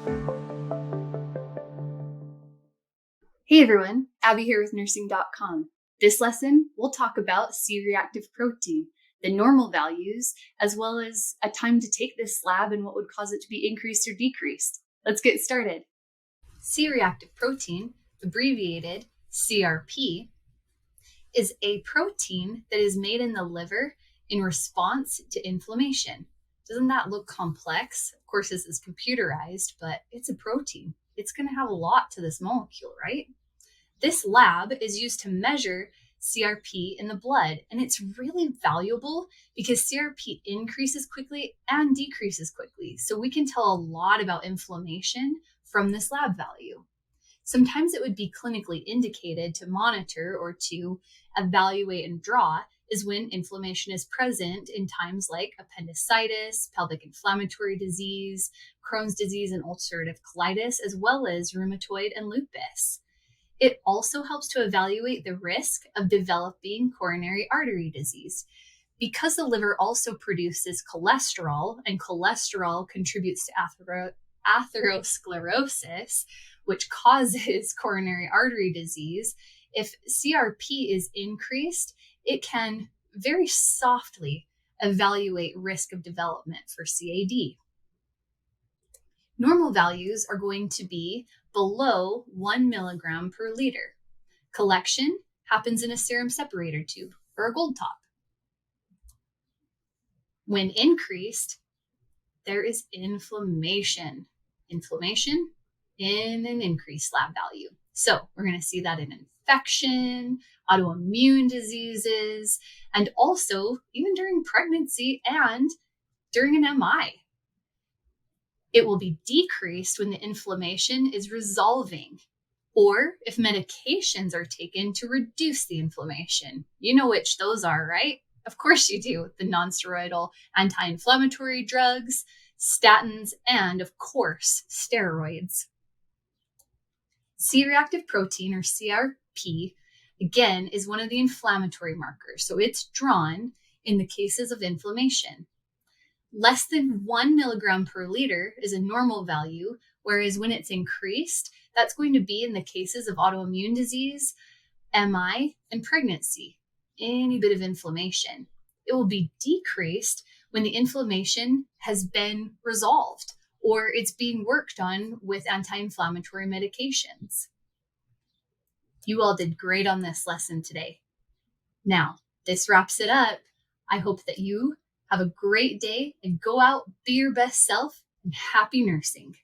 Hey everyone, Abby here with nursing.com. This lesson, we'll talk about C-reactive protein, the normal values, as well as a time to take this lab and what would cause it to be increased or decreased. Let's get started. C-reactive protein, abbreviated CRP, is a protein that is made in the liver in response to inflammation. Doesn't that look complex? Of course, this is computerized, but it's a protein. It's going to have a lot to this molecule, right? This lab is used to measure CRP in the blood, and it's really valuable because CRP increases quickly and decreases quickly. So we can tell a lot about inflammation from this lab value. Sometimes it would be clinically indicated to monitor or to evaluate and draw is when inflammation is present in times like appendicitis, pelvic inflammatory disease, Crohn's disease, and ulcerative colitis, as well as rheumatoid and lupus. It also helps to evaluate the risk of developing coronary artery disease. Because the liver also produces cholesterol, and cholesterol contributes to atherosclerosis, which causes coronary artery disease, if CRP is increased, it can very softly evaluate risk of development for CAD. Normal values are going to be below 1 milligram per liter. Collection happens in a serum separator tube or a gold top. When increased, there is inflammation. Inflammation in an increased lab value. So we're going to see that in infection, autoimmune diseases, and also even during pregnancy and during an MI. It will be decreased when the inflammation is resolving, or if medications are taken to reduce the inflammation. You know which those are, right? Of course you do. The nonsteroidal anti-inflammatory drugs, statins, and of course, steroids. C-reactive protein, or CRP, again, is one of the inflammatory markers. So it's drawn in the cases of inflammation. Less than 1 milligram per liter is a normal value, whereas when it's increased, that's going to be in the cases of autoimmune disease, MI, and pregnancy, any bit of inflammation. It will be decreased when the inflammation has been resolved or it's being worked on with anti-inflammatory medications. You all did great on this lesson today. Now, this wraps it up. I hope that you have a great day and go out, be your best self, and happy nursing.